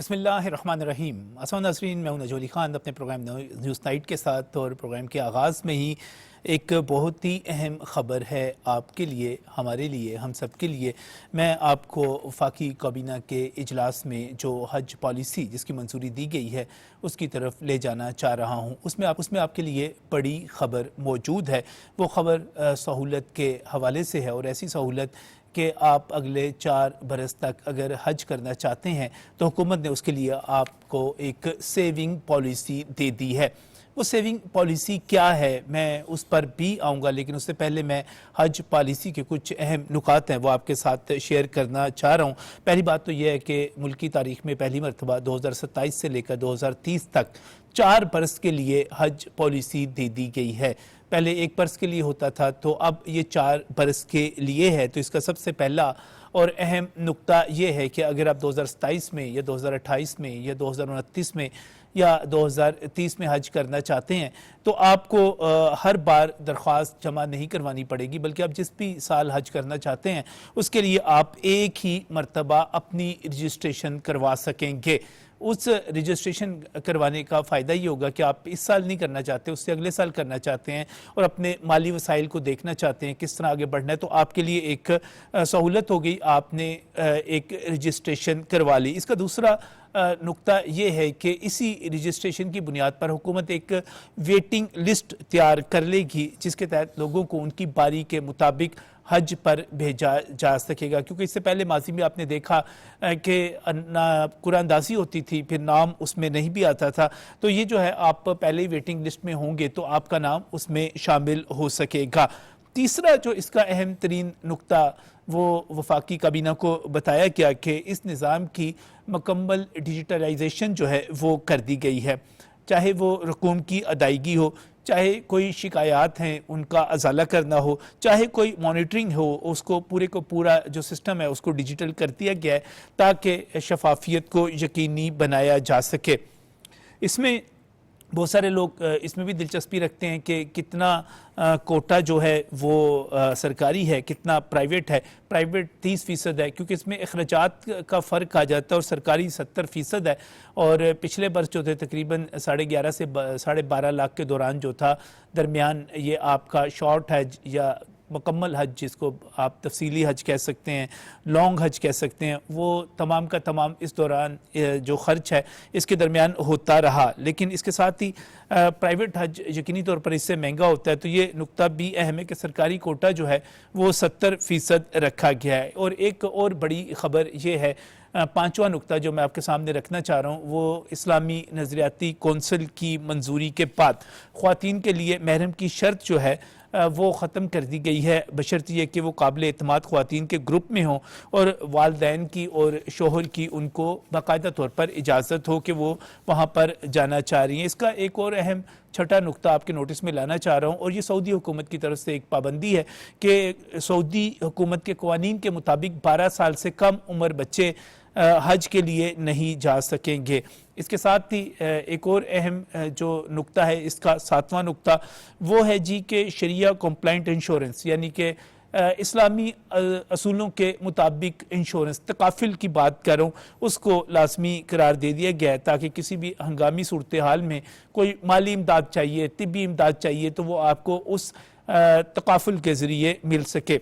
بسم اللہ الرحمن الرحیم۔ السلام ناظرین، میں ہوں نجو علی خان اپنے پروگرام نیوز نائٹ کے ساتھ، اور پروگرام کے آغاز میں ہی ایک بہت ہی اہم خبر ہے آپ کے لیے، ہمارے لیے، ہم سب کے لیے۔ میں آپ کو وفاقی کابینہ کے اجلاس میں جو حج پالیسی جس کی منظوری دی گئی ہے اس کی طرف لے جانا چاہ رہا ہوں۔ اس میں آپ کے لیے بڑی خبر موجود ہے۔ وہ خبر سہولت کے حوالے سے ہے، اور ایسی سہولت کہ آپ اگلے 4 برس تک اگر حج کرنا چاہتے ہیں تو حکومت نے اس کے لیے آپ کو ایک سیونگ پالیسی دے دی ہے۔ وہ سیونگ پالیسی کیا ہے میں اس پر بھی آؤں گا، لیکن اس سے پہلے میں حج پالیسی کے کچھ اہم نکات ہیں وہ آپ کے ساتھ شیئر کرنا چاہ رہا ہوں۔ پہلی بات تو یہ ہے کہ ملکی تاریخ میں پہلی مرتبہ 2027 سے لے کر 2030 تک 4 برس کے لیے حج پالیسی دے دی گئی ہے۔ پہلے 1 برس کے لیے ہوتا تھا، تو اب یہ 4 برس کے لیے ہے۔ تو اس کا سب سے پہلا اور اہم نقطہ یہ ہے کہ اگر آپ 2027 میں یا 2028 میں یا 2029 میں یا 2030 میں حج کرنا چاہتے ہیں تو آپ کو ہر بار درخواست جمع نہیں کروانی پڑے گی، بلکہ آپ جس بھی سال حج کرنا چاہتے ہیں اس کے لیے آپ ایک ہی مرتبہ اپنی رجسٹریشن کروا سکیں گے۔ اس رجسٹریشن کروانے کا فائدہ یہ ہوگا کہ آپ اس سال نہیں کرنا چاہتے، اس سے اگلے سال کرنا چاہتے ہیں اور اپنے مالی وسائل کو دیکھنا چاہتے ہیں کس طرح آگے بڑھنا ہے، تو آپ کے لیے ایک سہولت ہو گئی، آپ نے ایک رجسٹریشن کروا لی۔ اس کا دوسرا نقطہ یہ ہے کہ اسی رجسٹریشن کی بنیاد پر حکومت ایک ویٹنگ لسٹ تیار کر لے گی، جس کے تحت لوگوں کو ان کی باری کے مطابق حج پر بھیجا جا سکے گا۔ کیونکہ اس سے پہلے ماضی میں آپ نے دیکھا کہ قرآن اندازی ہوتی تھی، پھر نام اس میں نہیں بھی آتا تھا، تو یہ جو ہے آپ پہلے ہی ویٹنگ لسٹ میں ہوں گے تو آپ کا نام اس میں شامل ہو سکے گا۔ تیسرا جو اس کا اہم ترین نقطہ وہ وفاقی کابینہ کو بتایا گیا کہ اس نظام کی مکمل ڈیجیٹلائزیشن جو ہے وہ کر دی گئی ہے، چاہے وہ رقوم کی ادائیگی ہو، چاہے کوئی شکایات ہیں ان کا ازالہ کرنا ہو، چاہے کوئی مانیٹرنگ ہو، اس کو پورا جو سسٹم ہے اس کو ڈیجیٹل کر دیا گیا ہے تاکہ شفافیت کو یقینی بنایا جا سکے۔ اس میں بہت سارے لوگ اس میں بھی دلچسپی رکھتے ہیں کہ کتنا کوٹا جو ہے وہ سرکاری ہے، کتنا پرائیویٹ ہے۔ پرائیویٹ 30% ہے، کیونکہ اس میں اخراجات کا فرق آ جاتا ہے، اور سرکاری 70% ہے۔ اور پچھلے برس جو تھے تقریباً 11.5 سے 12.5 لاکھ کے دوران جو تھا درمیان، یہ آپ کا شارٹ حج یا مکمل حج جس کو آپ تفصیلی حج کہہ سکتے ہیں، لانگ حج کہہ سکتے ہیں، وہ تمام کا تمام اس دوران جو خرچ ہے اس کے درمیان ہوتا رہا۔ لیکن اس کے ساتھ ہی پرائیویٹ حج یقینی طور پر اس سے مہنگا ہوتا ہے، تو یہ نقطہ بھی اہم ہے کہ سرکاری کوٹا جو ہے وہ 70% رکھا گیا ہے۔ اور ایک اور بڑی خبر یہ ہے، 5واں نقطہ جو میں آپ کے سامنے رکھنا چاہ رہا ہوں، وہ اسلامی نظریاتی کونسل کی منظوری کے بعد خواتین کے لیے محرم کی شرط جو ہے وہ ختم کر دی گئی ہے، بشرط یہ کہ وہ قابل اعتماد خواتین کے گروپ میں ہوں اور والدین کی اور شوہر کی ان کو باقاعدہ طور پر اجازت ہو کہ وہ وہاں پر جانا چاہ رہی ہیں۔ اس کا ایک اور اہم چھٹا نقطہ آپ کے نوٹس میں لانا چاہ رہا ہوں، اور یہ سعودی حکومت کی طرف سے ایک پابندی ہے کہ سعودی حکومت کے قوانین کے مطابق 12 سال سے کم عمر بچے حج کے لیے نہیں جا سکیں گے۔ اس کے ساتھ ہی ایک اور اہم جو نقطہ ہے، اس کا 7واں نقطہ وہ ہے جی کہ شریعہ کمپلائنٹ انشورنس، یعنی کہ اسلامی اصولوں کے مطابق انشورنس، تکافل کی بات کروں، اس کو لازمی قرار دے دیا گیا ہے تاکہ کسی بھی ہنگامی صورتحال میں کوئی مالی امداد چاہیے، طبی امداد چاہیے تو وہ آپ کو اس تکافل کے ذریعے مل سکے۔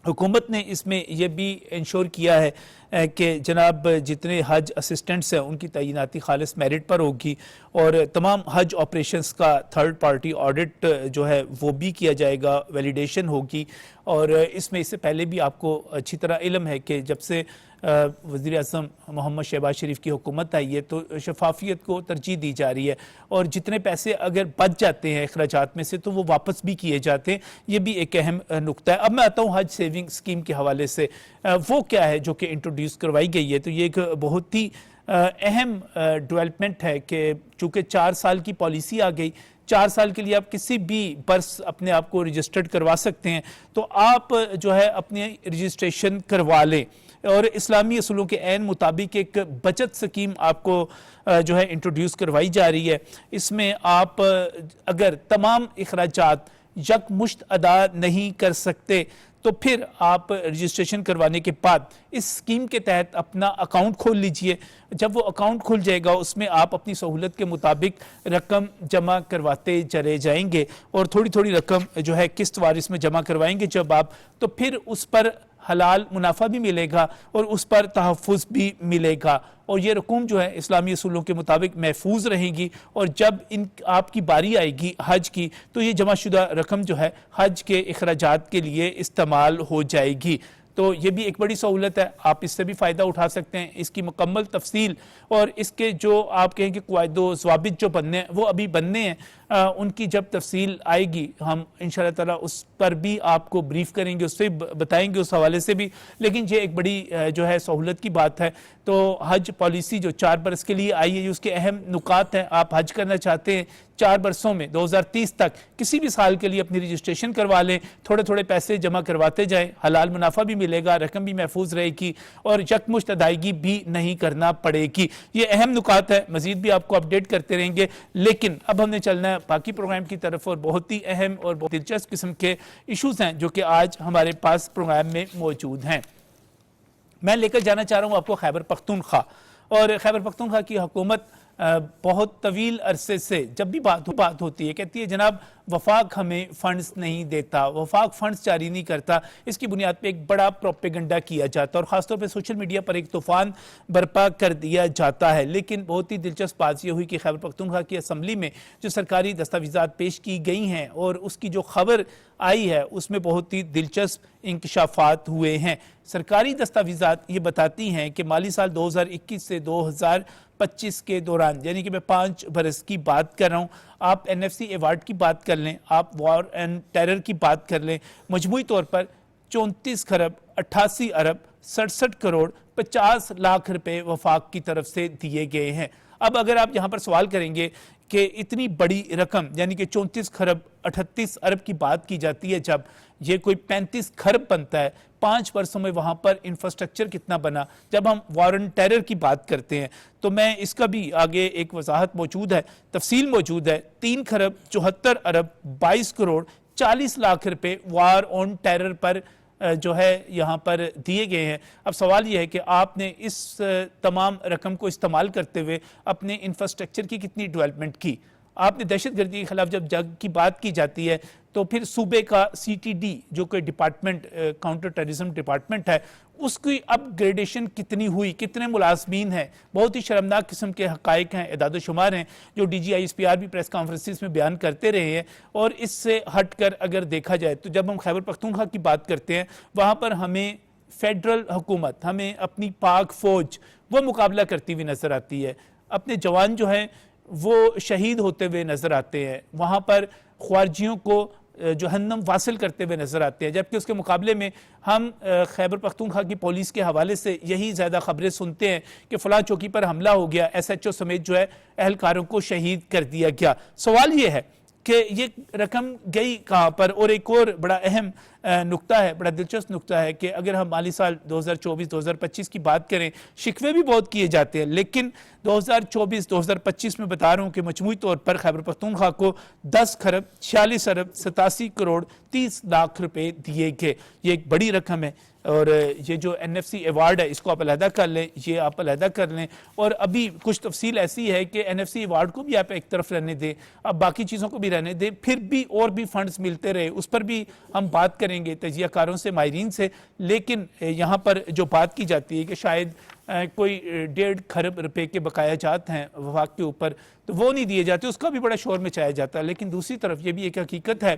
حکومت نے اس میں یہ بھی انشور کیا ہے کہ جناب جتنے حج اسسٹنٹس ہیں ان کی تعیناتی خالص میرٹ پر ہوگی، اور تمام حج آپریشنز کا 3rd پارٹی آڈٹ جو ہے وہ بھی کیا جائے گا، ویلیڈیشن ہوگی۔ اور اس میں اس سے پہلے بھی آپ کو اچھی طرح علم ہے کہ جب سے وزیر اعظم محمد شہباز شریف کی حکومت آئی ہے تو شفافیت کو ترجیح دی جا رہی ہے، اور جتنے پیسے اگر بچ جاتے ہیں اخراجات میں سے تو وہ واپس بھی کیے جاتے ہیں۔ یہ بھی ایک اہم نقطہ ہے۔ اب میں آتا ہوں حج سیونگ اسکیم کے حوالے سے، وہ کیا ہے جو کہ انٹروڈیوس کروائی گئی ہے۔ تو یہ ایک بہت ہی اہم ڈیولپمنٹ ہے کہ چونکہ 4 سال کی پالیسی آ گئی، 4 سال کے لیے آپ کسی بھی برس اپنے آپ کو رجسٹرڈ کروا سکتے ہیں، تو آپ جو ہے اپنی رجسٹریشن کروا لیں۔ اور اسلامی اصولوں کے عین مطابق ایک بچت سکیم آپ کو جو ہے انٹروڈیوس کروائی جا رہی ہے۔ اس میں آپ اگر تمام اخراجات یک مشت ادا نہیں کر سکتے تو پھر آپ رجسٹریشن کروانے کے بعد اس اسکیم کے تحت اپنا اکاؤنٹ کھول لیجئے. جب وہ اکاؤنٹ کھل جائے گا اس میں آپ اپنی سہولت کے مطابق رقم جمع کرواتے چلے جائیں گے اور تھوڑی تھوڑی رقم جو ہے قسط وار اس میں جمع کروائیں گے جب آپ, تو پھر اس پر حلال منافع بھی ملے گا اور اس پر تحفظ بھی ملے گا, اور یہ رقوم جو ہے اسلامی اصولوں کے مطابق محفوظ رہیں گی, اور جب آپ کی باری آئے گی حج کی تو یہ جمع شدہ رقم جو ہے حج کے اخراجات کے لیے استعمال ہو جائے گی. تو یہ بھی ایک بڑی سہولت ہے, آپ اس سے بھی فائدہ اٹھا سکتے ہیں. اس کی مکمل تفصیل اور اس کے جو آپ کہیں کہ قواعد و ضوابط جو بننے ہیں وہ ابھی بننے ہیں, ان کی جب تفصیل آئے گی ہم انشاءاللہ تعالی اس پر بھی آپ کو بریف کریں گے, اس سے بتائیں گے اس حوالے سے بھی. لیکن یہ ایک بڑی جو ہے سہولت کی بات ہے. تو حج پالیسی جو 4 برس کے لیے آئی ہے, اس کے اہم نکات ہیں. آپ حج کرنا چاہتے ہیں 4 برسوں میں 2030 تک کسی بھی سال کے لیے اپنی رجسٹریشن کروا لیں, تھوڑے تھوڑے پیسے جمع کرواتے جائیں, حلال منافع بھی ملے گا, رقم بھی محفوظ رہے گی اور یکمشت ادائیگی بھی نہیں کرنا پڑے گی. یہ اہم نکات ہے, مزید بھی آپ کو اپڈیٹ کرتے رہیں گے. لیکن اب ہم نے چلنا ہے باقی پروگرام کی طرف, اور بہت ہی اہم اور بہت دلچسپ قسم کے ایشوز ہیں جو کہ آج ہمارے پاس پروگرام میں موجود ہیں. میں لے کر جانا چاہ رہا ہوں آپ کو خیبر پختونخوا, اور خیبر پختونخوا کی حکومت بہت طویل عرصے سے جب بھی بات ہوتی ہے کہتی ہے جناب وفاق ہمیں فنڈز نہیں دیتا, وفاق فنڈز جاری نہیں کرتا. اس کی بنیاد پہ ایک بڑا پروپیگنڈا کیا جاتا ہے اور خاص طور پہ سوشل میڈیا پر ایک طوفان برپا کر دیا جاتا ہے. لیکن بہت ہی دلچسپ بات یہ ہوئی کہ خیبر پختونخوا کی اسمبلی میں جو سرکاری دستاویزات پیش کی گئی ہیں اور اس کی جو خبر آئی ہے اس میں بہت ہی دلچسپ انکشافات ہوئے ہیں. سرکاری دستاویزات یہ بتاتی ہیں کہ مالی سال 2021 سے 2025 کے دوران, یعنی کہ میں 5 برس کی بات کر رہا ہوں, آپ NFC ایوارڈ کی بات کر لیں, آپ وار اینڈ ٹیرر کی بات کر لیں, مجموعی طور پر 34 خرب 88 ارب 67 کروڑ 50 لاکھ روپے وفاق کی طرف سے دیے گئے ہیں. اب اگر آپ یہاں پر سوال کریں گے کہ اتنی بڑی رقم یعنی کہ 34 خرب 38 ارب کی بات کی جاتی ہے, جب یہ کوئی 35 خرب بنتا ہے, 5 برسوں میں وہاں پر انفراسٹرکچر کتنا بنا. جب ہم وارن ٹیرر کی بات کرتے ہیں تو میں اس کا بھی آگے ایک وضاحت موجود ہے, تفصیل موجود ہے. 3 خرب 74 ارب 22 کروڑ 40 لاکھ روپے وار آن ٹیرر پر جو ہے یہاں پر دیے گئے ہیں. اب سوال یہ ہے کہ آپ نے اس تمام رقم کو استعمال کرتے ہوئے اپنے انفراسٹرکچر کی کتنی ڈیولپمنٹ کی. آپ نے دہشت گردی کے خلاف جب جنگ کی بات کی جاتی ہے تو پھر صوبے کا CTD جو کہ ڈپارٹمنٹ کاؤنٹر ٹیررزم ڈپارٹمنٹ ہے, اس کی اپ گریڈیشن کتنی ہوئی, کتنے ملازمین ہیں. بہت ہی شرمناک قسم کے حقائق ہیں, اعداد و شمار ہیں جو DG ISPR بھی پریس کانفرنسز میں بیان کرتے رہے ہیں. اور اس سے ہٹ کر اگر دیکھا جائے تو جب ہم خیبر پختونخوا کی بات کرتے ہیں وہاں پر ہمیں فیڈرل حکومت, ہمیں اپنی پاک فوج وہ مقابلہ کرتی ہوئی نظر آتی ہے. اپنے جوان جو ہیں وہ شہید ہوتے ہوئے نظر آتے ہیں, وہاں پر خارجیوں کو جہنم واصل کرتے ہوئے نظر آتے ہیں. جبکہ اس کے مقابلے میں ہم خیبر پختونخوا کی پولیس کے حوالے سے یہی زیادہ خبریں سنتے ہیں کہ فلاں چوکی پر حملہ ہو گیا, SHO سمیت جو ہے اہلکاروں کو شہید کر دیا گیا. سوال یہ ہے کہ یہ رقم گئی کہاں پر. اور ایک اور بڑا اہم نقطہ ہے, بڑا دلچسپ نقطہ ہے کہ اگر ہم مالی سال 2024-2025 کی بات کریں, شکوے بھی بہت کیے جاتے ہیں, لیکن 2024-2025 میں بتا رہا ہوں کہ مجموعی طور پر خیبر پختونخوا کو 10 خرب 46 ارب 87 کروڑ 30 لاکھ روپے دیے گئے. یہ ایک بڑی رقم ہے. اور یہ جو NFC ایوارڈ ہے اس کو آپ علیحدہ کر لیں, یہ آپ علیحدہ کر لیں. اور ابھی کچھ تفصیل ایسی ہے کہ NFC ایوارڈ کو بھی آپ ایک طرف رہنے دیں, اب باقی چیزوں کو بھی رہنے دیں, پھر بھی اور بھی فنڈز ملتے رہے, اس پر بھی ہم بات کریں گے تجزیہ کاروں سے, ماہرین سے. لیکن یہاں پر جو بات کی جاتی ہے کہ شاید کوئی 1.5 خرب روپے کے بقایا جات ہیں وفاق کے اوپر, تو وہ نہیں دیے جاتے, اس کا بھی بڑا شور مچایا جاتا ہے. لیکن دوسری طرف یہ بھی ایک حقیقت ہے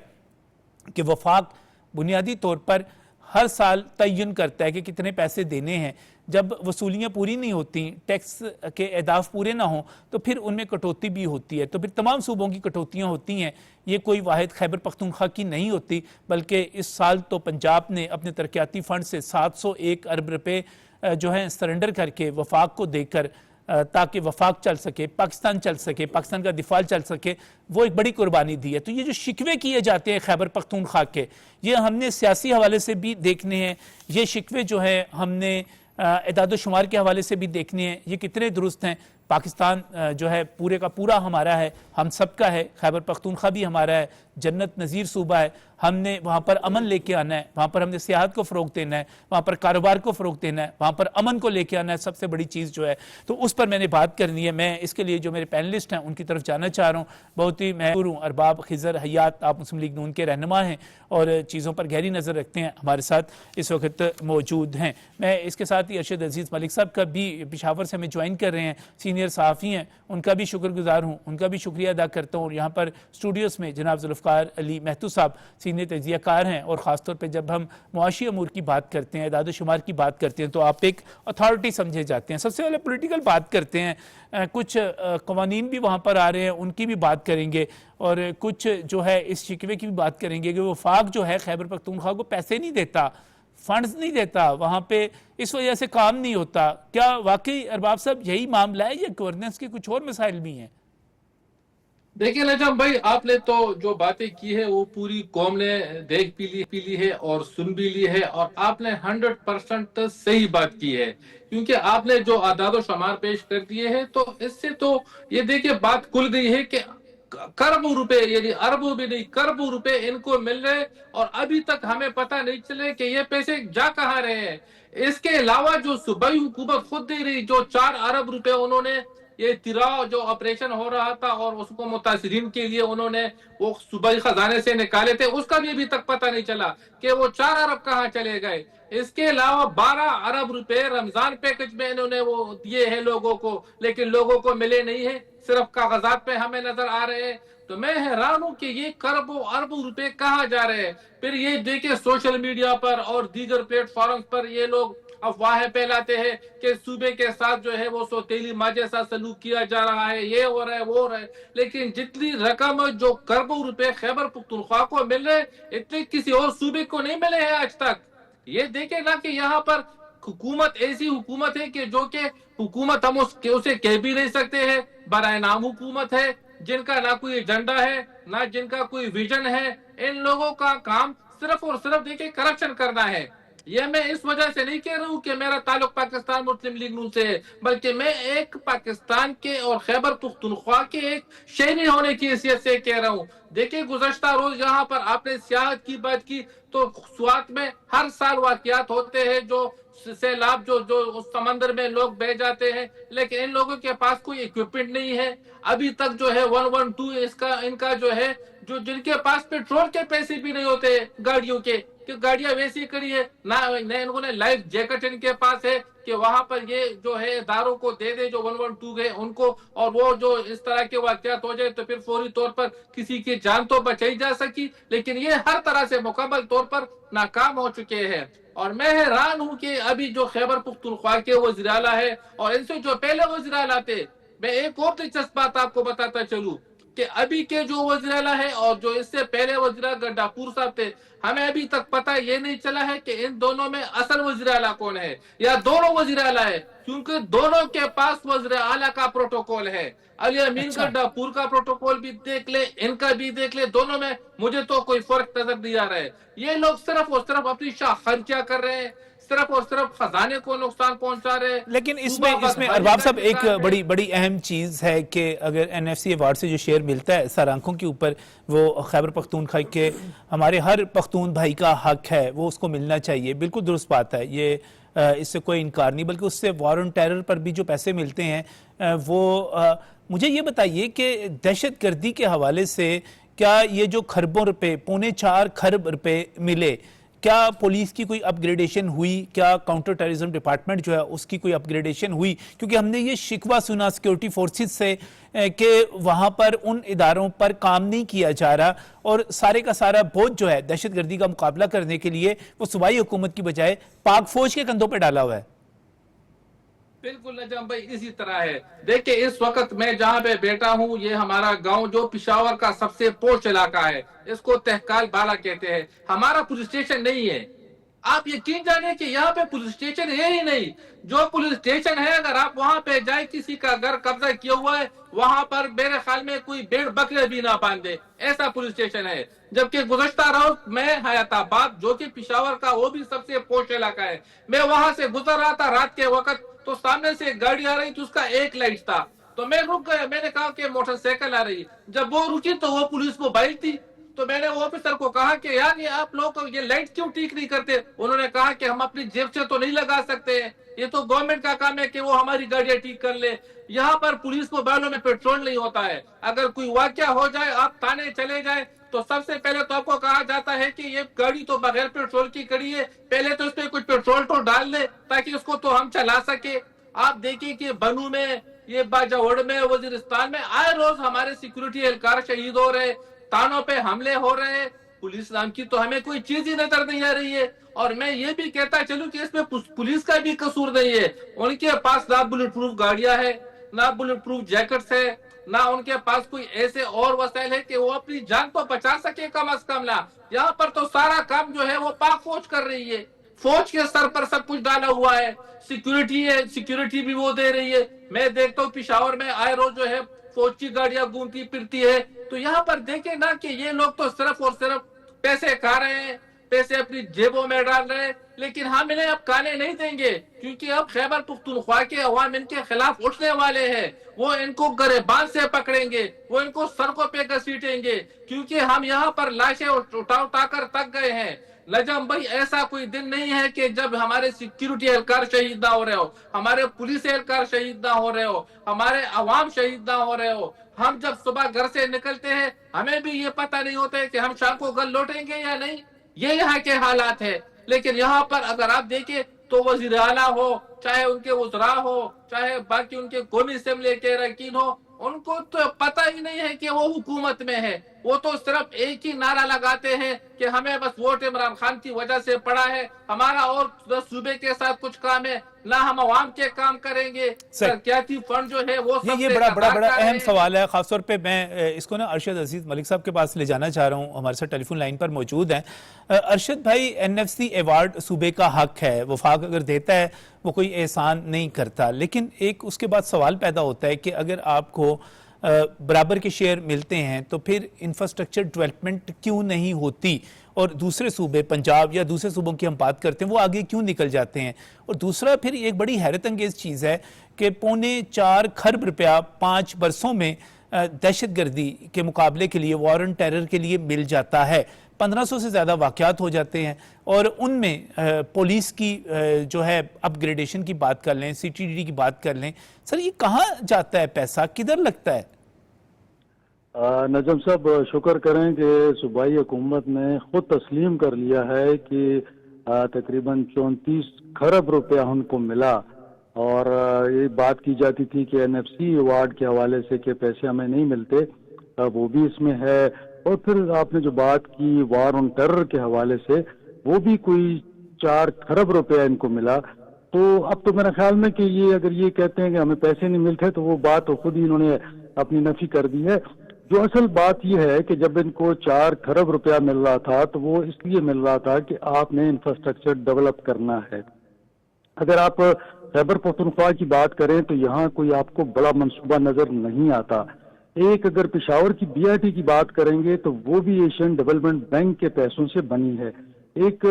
کہ وفاق بنیادی طور پر ہر سال تعین کرتا ہے کہ کتنے پیسے دینے ہیں. جب وصولیاں پوری نہیں ہوتی, ٹیکس کے اہداف پورے نہ ہوں, تو پھر ان میں کٹوتی بھی ہوتی ہے. تو پھر تمام صوبوں کی کٹوتیاں ہوتی ہیں, یہ کوئی واحد خیبر پختونخوا کی نہیں ہوتی. بلکہ اس سال تو پنجاب نے اپنے ترقیاتی فنڈ سے 701 ارب روپے جو ہیں سرنڈر کر کے وفاق کو دے کر, تاکہ وفاق چل سکے, پاکستان چل سکے, پاکستان کا دفاع چل سکے, وہ ایک بڑی قربانی دی ہے. تو یہ جو شکوے کیے جاتے ہیں خیبر پختونخوا کے, یہ ہم نے سیاسی حوالے سے بھی دیکھنے ہیں. یہ شکوے جو ہیں ہم نے اعداد و شمار کے حوالے سے بھی دیکھنے ہیں, یہ کتنے درست ہیں. پاکستان جو ہے پورے کا پورا ہمارا ہے، ہم سب کا ہے، خیبر پختونخوا بھی ہمارا ہے، جنت نظیر صوبہ ہے، ہم نے وہاں پر امن لے کے آنا ہے، وہاں پر ہم نے سیاحت کو فروغ دینا ہے، وہاں پر کاروبار کو فروغ دینا ہے، وہاں پر امن کو لے کے آنا ہے، سب سے بڑی چیز جو ہے، تو اس پر میں نے بات کرنی ہے۔ میں اس کے لیے جو میرے پینلسٹ ہیں ان کی طرف جانا چاہ رہا ہوں۔ بہت ہی میں ارباب خضر حیات، آپ مسلم لیگ نون کے رہنما ہیں اور چیزوں پر گہری نظر رکھتے ہیں، ہمارے ساتھ اس وقت موجود ہیں۔ میں اس کے ساتھ ہی ارشد عزیز ملک صاحب کا بھی پشاور سے ہمیں جوائن کر رہے ہیں، سینئر صحافی ہیں، ان کا بھی شکر گزار ہوں، ان کا بھی شکریہ ادا کرتا ہوں۔ اور یہاں پر اسٹوڈیوز میں جناب ذوالفقار علی مہتو صاحب سینئر تجزیہ کار ہیں، اور خاص طور پہ جب ہم معاشی امور کی بات کرتے ہیں، اعداد و شمار کی بات کرتے ہیں، تو آپ ایک اتھارٹی سمجھے جاتے ہیں۔ سب سے پہلے پولیٹیکل بات کرتے ہیں، کچھ قوانین بھی وہاں پر آ رہے ہیں، ان کی بھی بات کریں گے، اور کچھ جو ہے اس شکوے کی بھی بات کریں گے کہ وفاق جو ہے خیبر پختونخوا کو پیسے نہیں دیتا، فنڈز نہیں دیتا، وہاں پہ اس وجہ سے کام نہیں ہوتا۔ کیا واقعی ارباب صاحب یہی معاملہ ہے یا گورننس کے کچھ اور مسائل بھی ہیں؟ دیکھیں نجم بھائی، آپ نے تو جو باتیں کی ہے وہ پوری قوم نے دیکھ پی لی ہے اور سن بھی لی ہے، اور آپ نے 100% صحیح بات کی ہے، کیونکہ آپ نے جو اعداد و شمار پیش کر دیے ہیں تو اس سے تو یہ دیکھیں بات کھل گئی ہے کہ کربوں روپے، یعنی اربوں بھی نہیں، کربوں روپے ان کو مل رہے، اور ابھی تک ہمیں پتہ نہیں چلے کہ یہ پیسے جا کہاں رہے ہیں۔ اس کے علاوہ جو صوبائی حکومت خود دے رہی، جو 4 ارب روپے انہوں نے یہ تیراؤ جو آپریشن ہو رہا تھا اور اس کو متاثرین کے لیے انہوں نے وہ صوبائی خزانے سے نکالے تھے، اس کا بھی ابھی تک پتہ نہیں چلا کہ وہ 4 ارب کہاں چلے گئے۔ اس کے علاوہ 12 ارب روپے رمضان پیکج میں انہوں نے وہ دیے ہیں لوگوں کو، لیکن لوگوں کو ملے نہیں ہیں، صرف کاغذات پہ ہمیں نظر آ رہے ہیں۔ تو میں حیران ہوں کہ یہ کربوں اربوں روپے کہاں جا رہے ہیں۔ پھر یہ دیکھیں سوشل میڈیا پر اور دیگر پلیٹ فارمز پر یہ لوگ افواہیں پھیلاتے ہیں کہ صوبے کے ساتھ جو ہے وہ سوتیلی ماں جیسا سلوک کیا جا رہا ہے، یہ ہو رہا ہے، وہ ہو رہا ہے، لیکن جتنی رقم جو کربوں روپے خیبر پختونخوا کو مل رہے اتنے کسی اور صوبے کو نہیں ملے ہیں آج تک۔ یہ دیکھیں نا کہ یہاں پر حکومت ایسی حکومت ہے کہ جو کہ حکومت ہم اسے کہہ بھی نہیں سکتے ہیں، برائے نام حکومت ہے، جن کا نہ کوئی ایجنڈا ہے نہ جن کا کوئی ویژن ہے۔ ان لوگوں کا کام صرف اور صرف دیکھیں کرپشن کرنا ہے۔ یہ میں اس وجہ سے نہیں کہہ رہا ہوں کہ میرا تعلق پاکستان مسلم لیگ نون سے ہے، بلکہ میں ایک پاکستان کے اور خیبر پختونخوا کے ایک شہری ہونے کی حیثیت سے کہہ رہا ہوں۔ دیکھیں گزشتہ روز یہاں پر آپ نے سیاحت کی بات کی، تو سوات میں ہر سال واقعات ہوتے ہیں، جو سیلاب جو اس سمندر میں لوگ بہ جاتے ہیں، لیکن ان لوگوں کے پاس کوئی ایکوپمنٹ نہیں ہے۔ ابھی تک جو ہے 112 ان کا جو ہے جن کے پاس پیٹرول کے پیسے بھی نہیں ہوتے گاڑیوں کے، کہ گاڑیاں ویسی کری ہے، نہ انہوں نے لائف جیکٹ ان کے پاس ہے کہ وہاں پر یہ جو ہے اداروں کو دے دے جو 112 گئے ان کو، اور وہ جو اس طرح کے واقعات ہو جائے تو پھر فوری طور پر کسی کی جان تو بچائی جا سکی، لیکن یہ ہر طرح سے مکمل طور پر ناکام ہو چکے ہیں۔ اور میں حیران ہوں کہ ابھی جو خیبر پختونخوا کے وزیر اعلیٰ ہے اور ان سے جو پہلے وزیر اعلیٰ تھے، میں ایک اور دلچسپ بات آپ کو بتاتا چلوں کہ ابھی کے جو وزیر اعلیٰ ہے اور جو اس سے پہلے وزیر اعلیٰ گڈاپور صاحب تھے، ہمیں ابھی تک پتہ یہ نہیں چلا ہے کہ ان دونوں میں اصل وزیر اعلیٰ کون ہے، یا دونوں وزیر اعلیٰ ہے، کیونکہ دونوں کے پاس وزیر اعلیٰ کا پروٹوکول ہے۔ علی امین گڈاپور کا پروٹوکول بھی دیکھ لے، ان کا بھی دیکھ لے، دونوں میں مجھے تو کوئی فرق نظر نہیں آ رہا ہے۔ یہ لوگ صرف اور صرف اپنی شاہ خرچہ کر رہے ہیں، صرف اور صرف خزانے کو نقصان پہنچا رہے ہیں۔ لیکن اس میں ارباب صاحب ایک بڑی اہم چیز ہے کہ اگر این ایف سی ایوارڈ سے جو شیئر ملتا ہے سر آنکھوں کے اوپر، وہ خیبر پختونخوا کے ہمارے ہر پختون بھائی کا حق ہے، وہ اس کو ملنا چاہیے، بالکل درست بات ہے، یہ اس سے کوئی انکار نہیں، بلکہ اس سے وار آن ٹیرر پر بھی جو پیسے ملتے ہیں وہ مجھے یہ بتائیے کہ دہشت گردی کے حوالے سے کیا یہ جو خربوں روپے 4.25 خرب روپے ملے، کیا پولیس کی کوئی اپ گریڈیشن ہوئی؟ کیا کاؤنٹر ٹیررزم ڈپارٹمنٹ جو ہے اس کی کوئی اپ گریڈیشن ہوئی؟ کیونکہ ہم نے یہ شکوہ سنا سیکیورٹی فورسز سے کہ وہاں پر ان اداروں پر کام نہیں کیا جا رہا، اور سارے کا سارا بوجھ جو ہے دہشت گردی کا مقابلہ کرنے کے لیے وہ صوبائی حکومت کی بجائے پاک فوج کے کندھوں پہ ڈالا ہوا ہے۔ بالکل نجم بھائی اسی طرح ہے۔ دیکھیں اس وقت میں جہاں پہ بیٹھا ہوں، یہ ہمارا گاؤں جو پشاور کا سب سے پوش علاقہ ہے، اس کو تہکال بالا کہتے ہیں، ہمارا پولیس اسٹیشن نہیں ہے۔ آپ یقین جانیں کہ یہاں پہ پولیس اسٹیشن ہے ہی نہیں۔ جو پولیس اسٹیشن ہے اگر آپ وہاں پہ جائیں، کسی کا گھر قبضہ کیا ہوا ہے، وہاں پر میرے خیال میں کوئی بھیڑ بکرے بھی نہ باندھے، ایسا پولیس اسٹیشن ہے۔ جبکہ گزشتہ روز میں حیات آباد جو کہ پشاور کا وہ بھی سب سے پوش علاقہ ہے، میں وہاں سے گزر رہا تھا رات کے وقت، تو سامنے سے ایک گاڑی آ رہی تھی، اس کا ایک لائٹ تھا، تو میں رک گیا. میں نے کہا کہ موٹر سائیکل آ رہی ہے. جب وہ رکی تو وہ پولیس موبائل تھی. تو میں نے آفیسر کو کہا کہ یار یہ آپ لوگ یہ لائٹ کیوں ٹھیک نہیں کرتے؟ انہوں نے کہا کہ ہم اپنی جیب سے تو نہیں لگا سکتے ہیں, یہ تو گورنمنٹ کا کام ہے کہ وہ ہماری گاڑیاں ٹھیک کر لے. یہاں پر پولیس موبائلوں میں پیٹرول نہیں ہوتا ہے. اگر کوئی واقعہ ہو جائے, آپ تھانے چلے جائیں, تو سب سے پہلے تو آپ کو کہا جاتا ہے کہ یہ گاڑی تو بغیر پیٹرول کی کڑی ہے, پہلے تو اس پہ کچھ پیٹرول تو ڈال دے تاکہ اس کو تو ہم چلا سکے. آپ دیکھیں کہ بنو میں, یہ باجوڑ میں, وزیرستان میں آئے روز ہمارے سیکورٹی اہلکار شہید ہو رہے, تھانوں پہ حملے ہو رہے. پولیس نام کی تو ہمیں کوئی چیز ہی نظر نہیں آ رہی ہے. اور میں یہ بھی کہتا چلوں کہ اس میں پولیس کا بھی قصور نہیں ہے. ان کے پاس نہ بلٹ پروف گاڑیاں ہے, نہ بلٹ پروف جیکٹس ہے, نہ ان کے پاس کوئی ایسے اور وسائل ہے کہ وہ اپنی جان تو بچا سکے کم از کم. لا یہاں پر تو سارا کام جو ہے وہ پاک فوج کر رہی ہے. فوج کے سر پر سب کچھ ڈالا ہوا ہے. سیکورٹی ہے, سیکورٹی بھی وہ دے رہی ہے. میں دیکھتا ہوں پشاور میں آئے روز جو ہے فوج کی گاڑیاں گھومتی پھرتی ہے. تو یہاں پر دیکھیں نا کہ یہ لوگ تو صرف اور صرف پیسے کھا رہے ہیں, پیسے اپنی جیبوں میں ڈال رہے ہیں, لیکن ہم انہیں اب کانے نہیں دیں گے, کیونکہ اب خیبر پختونخوا کے عوام ان کے خلاف اٹھنے والے ہیں. وہ ان کو گریبان سے پکڑیں گے, وہ ان کو سڑکوں پہ گھسیٹیں گے, کیونکہ ہم یہاں پر لاشیں اٹھا کر تک گئے ہیں. نجم بھائی, ایسا کوئی دن نہیں ہے کہ جب ہمارے سیکورٹی اہلکار شہید نہ ہو رہے ہو, ہمارے پولیس اہلکار شہید نہ ہو رہے ہو, ہمارے عوام شہید نہ ہو رہے ہو. ہم جب صبح گھر سے نکلتے ہیں ہمیں بھی یہ پتہ نہیں ہوتا ہے کہ ہم شام کو گھر لوٹیں گے یا نہیں. یہ یہاں کے حالات ہے. لیکن یہاں پر اگر آپ دیکھیں تو وزیر اعلیٰ ہو, چاہے ان کے وزراء ہو, چاہے باقی ان کے قومی اسمبلی کے اراکین ہو, ان کو تو پتہ ہی نہیں ہے کہ وہ حکومت میں ہے. وہ تو صرف ایک ہی نعرہ لگاتے ہیں کہ ہمیں بس ووٹ عمران خان کی وجہ سے پڑا ہے, ہمارا اور صوبے کے ساتھ کچھ کام ہے, نہ ہم عوام کے کام کریں گے. ترقیاتی فنڈ جو ہے وہ سب یہ سے بڑا اہم سوال ہے. خاص طور پہ میں اس کو نا ارشد عزیز ملک صاحب کے پاس لے جانا چاہ رہا ہوں, ہمارے ساتھ ٹیلی فون لائن پر موجود ہیں. ارشد بھائی, NFC ایوارڈ صوبے کا حق ہے, وفاق اگر دیتا ہے وہ کوئی احسان نہیں کرتا, لیکن ایک اس کے بعد سوال پیدا ہوتا ہے کہ اگر آپ کو برابر کے شیئر ملتے ہیں تو پھر انفراسٹرکچر ڈیولپمنٹ کیوں نہیں ہوتی, اور دوسرے صوبے پنجاب یا دوسرے صوبوں کی ہم بات کرتے ہیں وہ آگے کیوں نکل جاتے ہیں. اور دوسرا پھر ایک بڑی حیرت انگیز چیز ہے کہ 4.25 کھرب روپیہ 5 برسوں میں دہشت گردی کے مقابلے کے لیے, وار آن ٹیرر کے لیے مل جاتا ہے. 1500 سے زیادہ واقعات ہو جاتے ہیں, اور ان میں پولیس کی جو ہے اپ گریڈیشن کی بات کر لیں, CTD کی بات کر لیں. سر یہ کہاں جاتا ہے پیسہ, کدھر لگتا ہے؟ نجم صاحب, شکر کریں کہ صوبائی حکومت نے خود تسلیم کر لیا ہے کہ تقریباً 34 کھرب روپیہ ہم کو ملا. اور یہ بات کی جاتی تھی کہ NFC ایوارڈ کے حوالے سے کہ پیسے ہمیں نہیں ملتے, وہ بھی اس میں ہے. اور پھر آپ نے جو بات کی وار آن ٹیرر کے حوالے سے, وہ بھی کوئی 4 کھرب روپیہ ان کو ملا. تو اب تو میرے خیال میں کہ یہ اگر یہ کہتے ہیں کہ ہمیں پیسے نہیں ملتے تو وہ بات تو خود ہی انہوں نے اپنی نفی کر دی ہے. جو اصل بات یہ ہے کہ جب ان کو 4 کھرب روپیہ مل رہا تھا تو وہ اس لیے مل رہا تھا کہ آپ نے انفراسٹرکچر ڈیولپ کرنا ہے. اگر آپ خیبر پختونخوا کی بات کریں تو یہاں کوئی آپ کو بڑا منصوبہ نظر نہیں آتا. ایک اگر پشاور کی BRT کی بات کریں گے تو وہ بھی ایشین ڈیولپمنٹ بینک کے پیسوں سے بنی ہے. ایک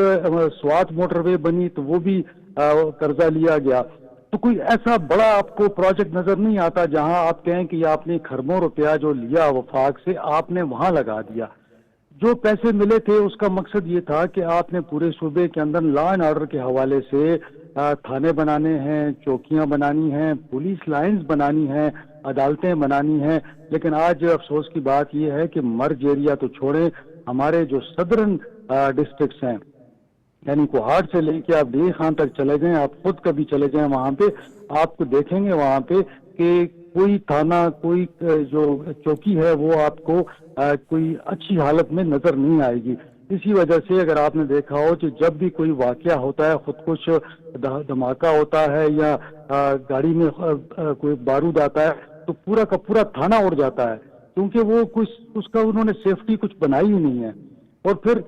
سوات موٹر وے بنی تو وہ بھی قرضہ لیا گیا. تو کوئی ایسا بڑا آپ کو پروجیکٹ نظر نہیں آتا جہاں آپ کہیں کہ یہ آپ نے کھربوں روپیہ جو لیا وفاق سے آپ نے وہاں لگا دیا. جو پیسے ملے تھے اس کا مقصد یہ تھا کہ آپ نے پورے صوبے کے اندر لا اینڈ آرڈر کے حوالے سے تھانے بنانے ہیں, چوکیاں بنانی ہیں, پولیس لائنز بنانی ہیں, عدالتیں بنانی ہیں. لیکن آج افسوس کی بات یہ ہے کہ مرج ایریا تو چھوڑیں, ہمارے جو صدرن ڈسٹرکٹس ہیں, یعنی کوہاٹ سے لے کے آپ ڈی خان تک چلے جائیں, آپ خود کبھی چلے جائیں وہاں پہ, آپ کو دیکھیں گے وہاں پہ کہ کوئی تھانہ, کوئی جو چوکی ہے وہ آپ کو کوئی اچھی حالت میں نظر نہیں آئے گی. اسی وجہ سے اگر آپ نے دیکھا ہو کہ جب بھی کوئی واقعہ ہوتا ہے, خودکش دھماکہ ہوتا ہے یا گاڑی میں کوئی بارود آتا ہے, تو پورا کا پورا تھانہ اڑ جاتا ہے, کیونکہ وہ کچھ اس کا انہوں نے سیفٹی کچھ بنائی ہی نہیں ہے. اور پھر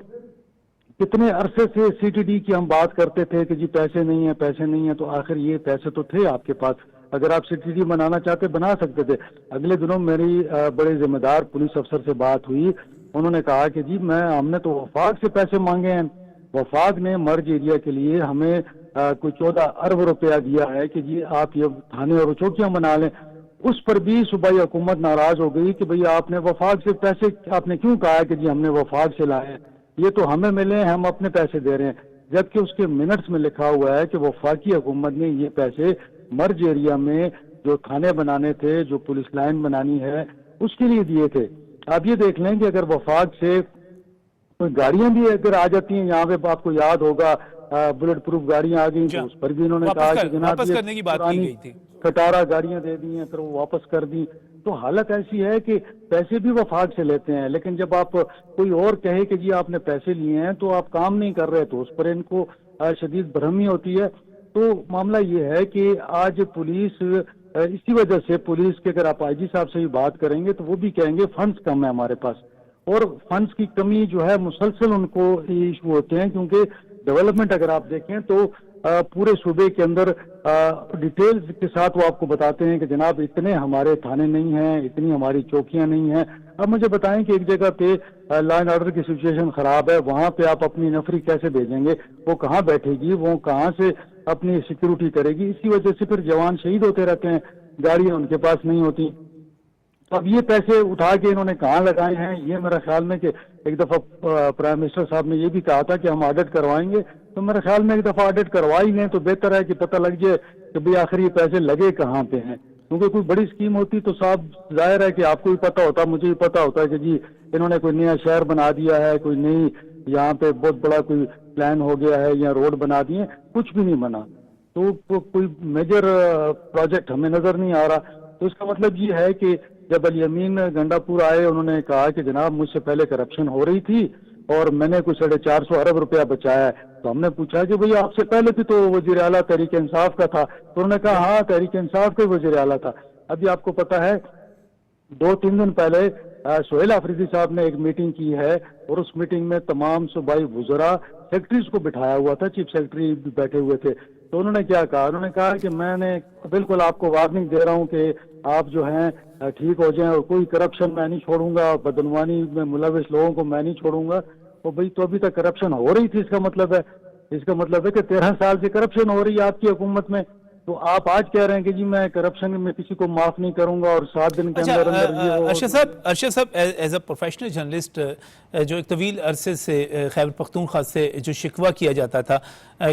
کتنے عرصے سے CTD کی ہم بات کرتے تھے کہ جی پیسے نہیں ہیں, پیسے نہیں ہیں, تو آخر یہ پیسے تو تھے آپ کے پاس, اگر آپ CTD بنانا چاہتے بنا سکتے تھے. اگلے دنوں میری بڑے ذمہ دار پولیس افسر سے بات ہوئی, انہوں نے کہا کہ جی ہم نے تو وفاق سے پیسے مانگے ہیں, وفاق نے مرج ایریا کے لیے ہمیں کوئی 14 ارب روپیہ دیا ہے کہ جی آپ یہ تھانے اور چوکیاں بنا لیں. اس پر بھی صوبائی حکومت ناراض ہو گئی کہ بھئی آپ نے وفاق سے پیسے آپ نے کیوں کہا ہے کہ جی ہم نے وفاق سے لائے ہیں، یہ تو ہمیں ملے ہیں، ہم اپنے پیسے دے رہے ہیں، جبکہ اس کے منٹس میں لکھا ہوا ہے کہ وفاقی حکومت نے یہ پیسے مرج ایریا میں جو تھانے بنانے تھے، جو پولیس لائن بنانی ہے، اس کے لیے دیے تھے۔ آپ یہ دیکھ لیں کہ اگر وفاق سے کوئی گاڑیاں بھی اگر آ جاتی ہیں یہاں پہ، آپ کو یاد ہوگا بلٹ پروف گاڑیاں آ گئی تو اس پر بھی انہوں نے کہا کہ جناب واپس یہ کرنے کی بات کی گئی تھی، کٹارا گاڑیاں دے دی ہیں پھر وہ واپس کر دی۔ تو حالت ایسی ہے کہ پیسے بھی وفاق سے لیتے ہیں، لیکن جب آپ کوئی اور کہے کہ جی آپ نے پیسے لیے ہیں تو آپ کام نہیں کر رہے تو اس پر ان کو شدید برہمی ہوتی ہے۔ تو معاملہ یہ ہے کہ آج پولیس اسی وجہ سے پولیس کے اگر آپ آئی جی صاحب سے بھی بات کریں گے تو وہ بھی کہیں گے فنڈز کم ہے ہمارے پاس، اور فنڈز کی کمی جو ہے مسلسل ان کو ایشو ہوتے ہیں، کیونکہ ڈیولپمنٹ اگر آپ دیکھیں تو پورے صوبے کے اندر ڈیٹیلز کے ساتھ وہ آپ کو بتاتے ہیں کہ جناب اتنے ہمارے تھانے نہیں ہیں، اتنی ہماری چوکیاں نہیں ہیں۔ اب مجھے بتائیں کہ ایک جگہ پہ لا اینڈ آرڈر کی سچویشن خراب ہے، وہاں پہ آپ اپنی نفری کیسے بھیجیں گے؟ وہ کہاں بیٹھے گی؟ وہ کہاں سے اپنی سیکیورٹی کرے گی؟ اسی وجہ سے پھر جوان شہید ہوتے رہتے ہیں، گاڑیاں ان کے پاس نہیں ہوتی۔ اب یہ پیسے اٹھا کے انہوں نے کہاں لگائے ہیں؟ یہ میرا خیال میں کہ ایک دفعہ پرائم منسٹر صاحب نے یہ بھی کہا تھا کہ ہم آڈٹ کروائیں گے، تو میرے خیال میں ایک دفعہ آڈٹ کروائی لیں تو بہتر ہے کہ پتہ لگ جائے کہ بھئی آخر یہ پیسے لگے کہاں پہ ہیں۔ کیونکہ کوئی بڑی اسکیم ہوتی تو صاحب ظاہر ہے کہ آپ کو بھی پتہ ہوتا، مجھے بھی پتہ ہوتا ہے کہ جی انہوں نے کوئی نیا شہر بنا دیا ہے، کوئی نئی یہاں پہ بہت بڑا کوئی پلان ہو گیا ہے یا روڈ بنا دیے، کچھ بھی نہیں بنا، تو کوئی میجر پروجیکٹ ہمیں نظر نہیں آ رہا۔ تو اس کا مطلب یہ ہے کہ جب علی امین گنڈا پور آئے انہوں نے کہا کہ جناب مجھ سے پہلے کرپشن ہو رہی تھی اور میں نے کچھ 450 ارب روپیہ بچایا ہے، تو ہم نے پوچھا کہ بھئی آپ سے پہلے بھی تو وزیر اعلیٰ تحریک انصاف کا تھا، تو انہوں نے کہا ہاں تحریک انصاف کا وزیر اعلیٰ تھا۔ ابھی آپ کو پتہ ہے 2-3 دن پہلے سہیل آفریدی صاحب نے ایک میٹنگ کی ہے اور اس میٹنگ میں تمام صوبائی وزراء سیکرٹریز کو بٹھایا ہوا تھا، چیف سیکرٹری بھی بیٹھے ہوئے تھے۔ تو انہوں نے کیا کہا؟ انہوں نے کہا کہ میں نے بالکل آپ کو وارننگ دے رہا ہوں کہ آپ جو ہیں ٹھیک ہو جائیں اور کوئی کرپشن میں نہیں چھوڑوں گا، بدعنوانی میں ملوث لوگوں کو میں نہیں چھوڑوں گا۔ تو بھئی تو ابھی تک کرپشن ہو رہی تھی، اس کا مطلب ہے کہ 13 سال سے کرپشن ہو رہی ہے آپ کی حکومت میں، تو آپ آج کہہ رہے ہیں کہ جی میں کرپشن میں کسی کو معاف نہیں کروں گا اور 7 دن کے اندر ارشد صاحب ایز اے پروفیشنل جرنلسٹ جو ایک طویل عرصے سے خیبر پختونخوا سے جو شکوہ کیا جاتا تھا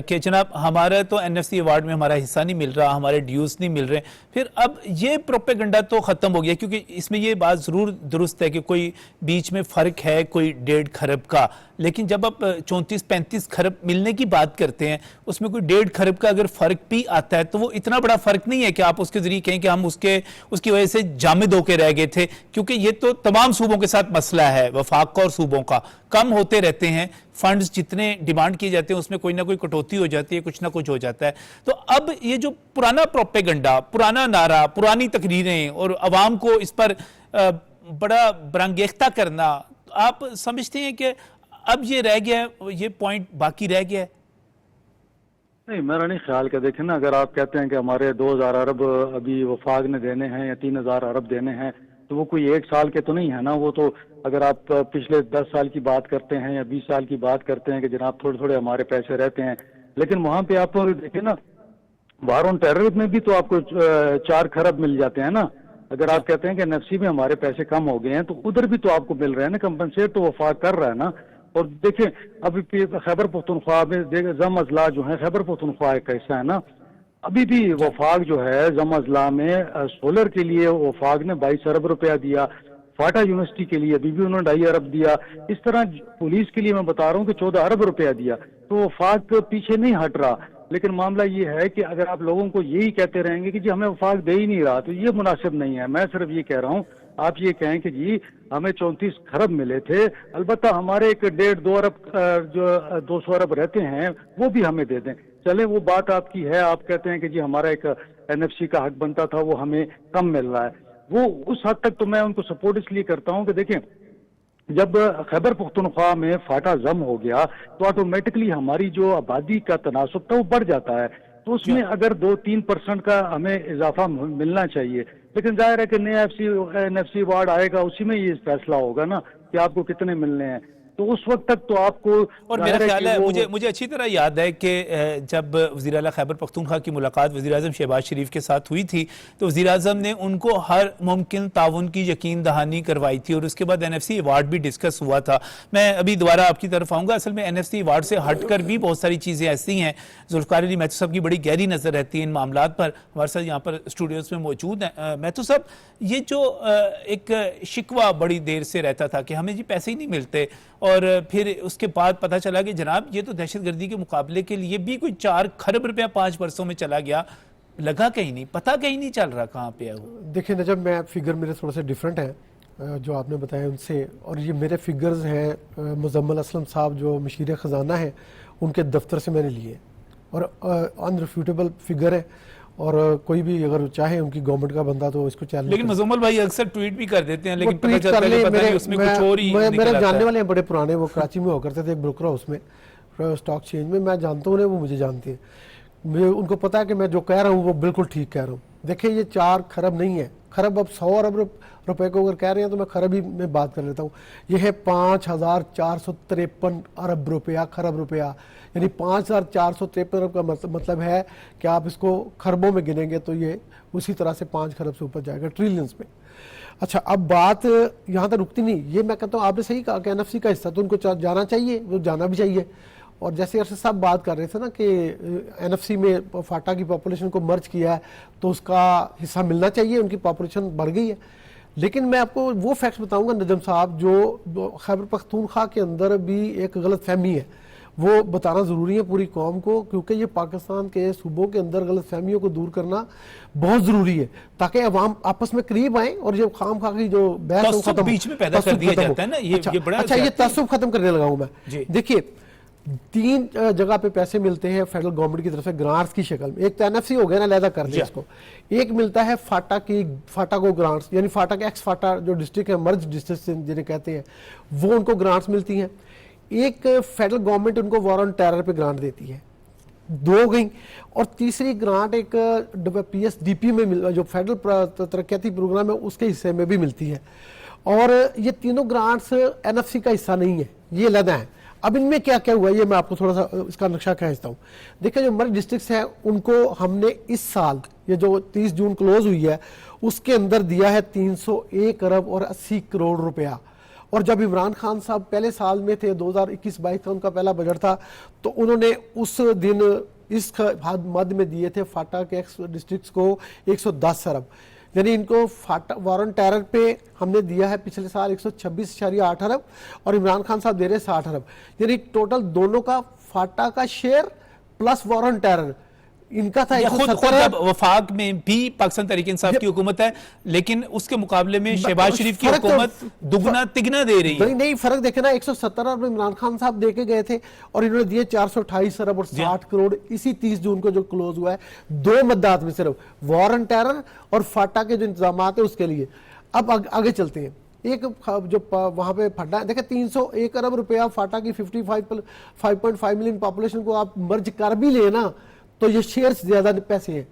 کہ جناب ہمارا تو این ایف سی ایوارڈ میں ہمارا حصہ نہیں مل رہا، ہمارے ڈیوز نہیں مل رہے، پھر اب یہ پروپیگنڈا تو ختم ہو گیا، کیونکہ اس میں یہ بات ضرور درست ہے کہ کوئی بیچ میں فرق ہے کوئی 1.5 کھرب کا، لیکن جب آپ 34-35 کھرب ملنے کی بات کرتے ہیں اس میں کوئی 1.5 کھرب کا اگر فرق بھی آتا ہے تو وہ اتنا بڑا فرق نہیں ہے کہ آپ اس کے ذریعے کہیں کہ ہم اس کی وجہ سے جامد ہو کے رہ گئے تھے، کیونکہ یہ تو تمام صوبوں کے ساتھ مسئلہ ہے، وفاق کا اور صوبوں کا، کم ہوتے رہتے ہیں فنڈز، جتنے ڈیمانڈ کیے جاتے ہیں اس میں کوئی نہ کوئی کٹوتی ہو جاتی ہے، کچھ نہ کچھ ہو جاتا ہے۔ تو اب یہ جو پرانا پروپیگنڈا، پرانا نعرہ، پرانی تقریریں اور عوام کو اس پر بڑا برانگیختہ کرنا، آپ سمجھتے ہیں کہ اب یہ رہ گیا ہے، یہ پوائنٹ باقی رہ گیا ہے؟ نہیں، میرا نہیں خیال کہ دیکھیں نا، اگر آپ کہتے ہیں کہ ہمارے 2000 ارب ابھی وفاق نے دینے ہیں یا 3000 ارب دینے ہیں تو وہ کوئی 1 سال کے تو نہیں ہے نا، وہ تو اگر آپ پچھلے 10 سال کی بات کرتے ہیں یا 20 سال کی بات کرتے ہیں کہ جناب تھوڑے تھوڑے ہمارے پیسے رہتے ہیں، لیکن وہاں پہ آپ دیکھیں نا وار آن ٹیرر میں بھی تو آپ کو 4 کھرب مل جاتے ہیں نا۔ اگر آپ کہتے ہیں کہ NFC میں ہمارے پیسے کم ہو گئے ہیں تو ادھر بھی تو آپ کو مل رہے ہیں نا، کمپنسیٹ تو وفاق کر رہا ہے نا۔ اور دیکھیں ابھی خیبر پختونخوا میں ضم اضلاع جو ہیں، خیبر پختونخوا ایک حصہ ہے نا، ابھی بھی وفاق جو ہے ضم اضلاع میں سولر کے لیے وفاق نے 22 ارب روپیہ دیا، فاٹا یونیورسٹی کے لیے ابھی بھی انہوں نے 2.5 ارب دیا، اس طرح پولیس کے لیے میں بتا رہا ہوں کہ 14 ارب روپیہ دیا، تو وفاق پیچھے نہیں ہٹ رہا۔ لیکن معاملہ یہ ہے کہ اگر آپ لوگوں کو یہی کہتے رہیں گے کہ جی ہمیں وفاق دے ہی نہیں رہا تو یہ مناسب نہیں ہے۔ میں صرف یہ کہہ رہا ہوں، آپ یہ کہیں کہ جی ہمیں 34 کھرب ملے تھے، البتہ ہمارے ایک 1.5-2 ارب جو 200 ارب رہتے ہیں وہ بھی ہمیں دے دیں، چلیں وہ بات آپ کی ہے، آپ کہتے ہیں کہ جی ہمارا ایک NFC کا حق بنتا تھا وہ ہمیں کم مل رہا ہے، وہ اس حد تک تو میں ان کو سپورٹ اس لیے کرتا ہوں کہ دیکھیں جب خیبر پختونخوا میں فاٹا ضم ہو گیا تو آٹومیٹکلی ہماری جو آبادی کا تناسب تھا وہ بڑھ جاتا ہے، تو اس میں اگر 2-3% کا ہمیں اضافہ ملنا چاہیے، لیکن ظاہر ہے کہ نیا NFC ایوارڈ آئے گا، اسی میں یہ فیصلہ ہوگا نا کہ آپ کو کتنے ملنے ہیں۔ تو اس وقت تک تو آپ کو اور میرا خیال ہے مجھے اچھی طرح یاد ہے کہ جب وزیر اعلیٰ خیبر پختونخوا کی ملاقات وزیر اعظم شہباز شریف کے ساتھ ہوئی تھی تو وزیر اعظم نے ان کو ہر ممکن تعاون کی یقین دہانی کروائی تھی، اور اس کے بعد این ایف سی ایوارڈ بھی ڈسکس ہوا تھا. میں ابھی دوبارہ آپ کی طرف آؤں گا. اصل میں این ایف سی ایوارڈ سے ہٹ کر بھی بہت ساری چیزیں ایسی ہیں. ذوالفقار علی میتھو صاحب کی بڑی گہری نظر رہتی ہے ان معاملات پر، ہمارے ساتھ یہاں پر اسٹوڈیوز میں موجود ہیں. میتھو صاحب، یہ جو ایک شکوہ بڑی دیر سے رہتا تھا کہ ہمیں جی پیسے ہی نہیں ملتے، اور پھر اس کے بعد پتہ چلا کہ جناب یہ تو دہشت گردی کے مقابلے کے لیے بھی کوئی 4 کھرب روپیہ 5 برسوں میں چلا گیا، لگا کہیں نہیں، پتہ کہیں نہیں چل رہا کہاں پہ ہے وہ. دیکھیں نجم، میں فگر میرے تھوڑے سے ڈیفرنٹ ہیں جو آپ نے بتایا ان سے، اور یہ میرے فگرز ہیں مزمل اسلم صاحب جو مشیر خزانہ ہیں ان کے دفتر سے میں نے لیے، اور انریفیوٹیبل فگر ہے، اور کوئی بھی اگر چاہے ان کی گورنمنٹ کا بندہ تو اس کو چیلنج. لیکن مزمل بھائی اکثر ٹویٹ بھی کر دیتے ہیں، لیکن پتہ چلتا ہے کہ اس میں کچھ اور ہی نکل آتا ہے. میرے جاننے والے ہیں بڑے پرانے، وہ کراچی میں ہو کرتے تھے ایک بروکر ہاؤس میں اسٹاک چینج میں. میں جانتا ہوں انہیں، وہ مجھے جانتے ہیں. مجھے ان کو پتا ہے کہ میں جو کہہ رہا ہوں وہ بالکل ٹھیک کہہ رہا ہوں. دیکھیں یہ 4 کھرب نہیں ہے، کھرب اب 100 ارب روپے کو اگر کہہ رہے ہیں تو میں کھرب ہی میں بات کر لیتا ہوں. یہ ہے 5453 ارب روپیہ، کھرب روپیہ، یعنی 5453 ارب کا مطلب ہے کہ آپ اس کو کھربوں میں گنیں گے تو یہ اسی طرح سے 5 کھرب سے اوپر جائے گا، ٹریلینز میں. اچھا، اب بات یہاں تک رکتی نہیں. یہ میں کہتا ہوں آپ نے صحیح کہا کہ این ایف سی کا حصہ تو ان کو جانا چاہیے، وہ جانا بھی چاہیے. اور جیسے ارشد صاحب بات کر رہے تھے نا کہ این ایف سی میں فاٹا کی پاپولیشن کو مرج کیا ہے تو اس کا حصہ ملنا چاہیے، ان کی پاپولیشن بڑھ گئی ہے. لیکن میں آپ کو وہ فیکٹس بتاؤں گا نجم صاحب جو خیبر پختونخوا کے اندر بھی ایک غلط فہمی ہے، وہ بتانا ضروری ہے پوری قوم کو، کیونکہ یہ پاکستان کے صوبوں کے اندر غلط فہمیوں کو دور کرنا بہت ضروری ہے تاکہ عوام آپس میں قریب آئیں اور جو خام خواہ کی جو بحث ختم بیچ میں پیدا کر دیا جاتا ہے نا. اچھا، یہ تعصب ختم کرنے لگا ہوں میں. دیکھیے 3 جگہ پہ پیسے ملتے ہیں فیڈرل گورنمنٹ کی طرف سے گرانٹس کی شکل میں. ایک تو این ایف سی ہو گیا نا، علیحدہ کر دیا اس کو. ایک ملتا ہے فاٹا کو گرانٹس، یعنی فاٹا کے ایکس فاٹا جو ڈسٹرکٹ ہے، مرج ڈسٹرکٹ جنہیں کہتے ہیں، وہ ان کو گرانٹس ملتی ہیں. ایک فیڈرل گورنمنٹ ان کو وار آن ٹیرر پہ گرانٹ دیتی ہے، 2 گئیں. اور تیسری گرانٹ ایک پی ایس ڈی پی میں جو فیڈرل ترقیاتی پروگرام ہے اس کے حصے میں بھی ملتی ہے. اور یہ تینوں گرانٹس این ایف سی کا حصہ نہیں ہے، یہ علیحدہ ہیں. اب ان میں کیا کیا ہوا ہے یہ میں آپ کو تھوڑا سا اس کا نقشہ کھینچتا ہوں. دیکھیں جو مرج ڈسٹرکٹس ہیں ان کو ہم نے اس سال یہ جو 30 جون کلوز ہوئی ہے اس کے اندر دیا ہے 301 ارب اور 80 کروڑ روپیہ. اور جب عمران خان صاحب پہلے سال میں تھے 2021-22 کا ان کا پہلا بجٹ تھا تو انہوں نے اس دن اس مد میں دیے تھے فاٹا کے ڈسٹرکٹس کو 110 ارب. یعنی ان کو وار آن ٹیرر پہ ہم نے دیا ہے پچھلے سال 126.8 ارب اور عمران خان صاحب دے رہے 60 ارب. یعنی ٹوٹل دونوں کا فاٹا کا share plus war on terror ان کا تھا. خود وفاق میں بھی پاکستان تحریک انصاف کی حکومت ہے، لیکن اس کے مقابلے میں شہباز شریف کی حکومت دگنا تگنا دے رہی ہے. نہیں فرق دیکھیں نا، 170 ارب عمران خان صاحب دے کے گئے تھے اور انہوں نے دیے 428 ارب اور 60 کروڑ اسی 30 جون کو جو کلوز ہوا ہے 2 مدات میں صرف وار آن ٹیرر اور فاٹا کے جو انتظامات ہیں اس کے لیے. اب آگے چلتے ہیں. ایک جو وہاں پہ پھٹا ہے، دیکھیں 301 ارب روپیہ فاٹا کی 5.5 ملین پاپولیشن کو آپ مرج کر بھی لیں نا تو یہ شیئرز زیادہ پیسے ہیں.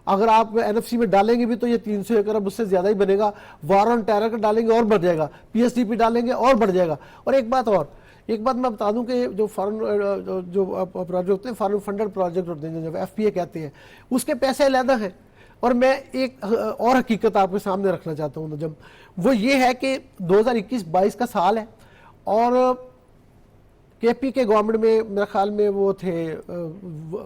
اگر آپ این ایف سی میں ڈالیں گے بھی تو یہ 301 ارب اس سے زیادہ ہی بنے گا. وار آن ٹیرر کا ڈالیں گے اور بڑھ جائے گا، پی ایس ڈی پی ڈالیں گے اور بڑھ جائے گا. اور ایک بات میں بتا دوں کہ جو پروجیکٹ ہوتے ہیں فارن فنڈڈ پروجیکٹ ہوتے ہیں جو ایف پی اے کہتے ہیں، اس کے پیسے علیحدہ ہیں. اور میں ایک اور حقیقت آپ کے سامنے رکھنا چاہتا ہوں جب وہ یہ ہے کہ 2021-22 کا سال ہے اور کے پی کے گورنمنٹ میں میرے خیال میں وہ تھے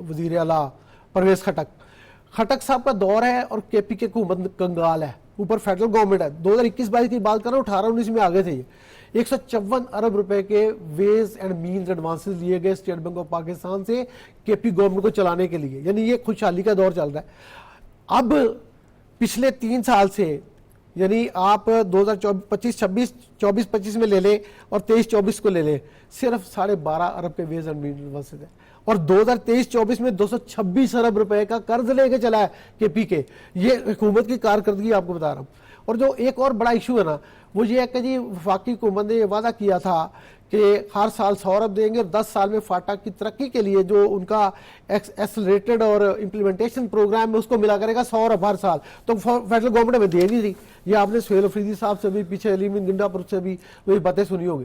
وزیر اعلیٰ پرویز خٹک صاحب کا دور ہے اور کے پی کے حکومت کنگال ہے، اوپر فیڈرل گورنمنٹ ہے. 2021-22 کی بات کر رہا ہوں، 18-19 میں آگے تھے. یہ 154 ارب روپے کے ویز اینڈ مینز ایڈوانسز لیے گئے اسٹیٹ بینک آف پاکستان سے کے پی گورنمنٹ کو چلانے کے لیے. یعنی یہ خوشحالی کا دور چل رہا ہے. اب پچھلے 3 سال سے یعنی آپ 2025 میں لے لیں اور 23-24 کو لے لیں، صرف 12.5 ارب کے ویز اینڈ مینز ایڈوانسز ہیں. اور 2023-24 میں 226 ارب روپے کا قرض لے کے چلا ہے کے پی کے. یہ حکومت کی کارکردگی آپ کو بتا رہا ہوں. اور جو ایک اور بڑا ایشو ہے نا وہ یہ ہے کہ جی وفاقی حکومت نے یہ وعدہ کیا تھا کہ ہر سال 100 ارب دیں گے اور 10 سال میں فاٹا کی ترقی کے لیے جو ان کا ایکسلریٹڈ اور امپلیمنٹیشن پروگرام ہے اس کو ملا کرے گا 100 ارب ہر سال. تو فیڈرل گورنمنٹ میں دے نہیں تھی. یہ آپ نے سہیل افریدی صاحب سے بھی، پیچھے علی امین گنڈا پور سے بھی وہی باتیں سنی ہوگی.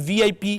VIP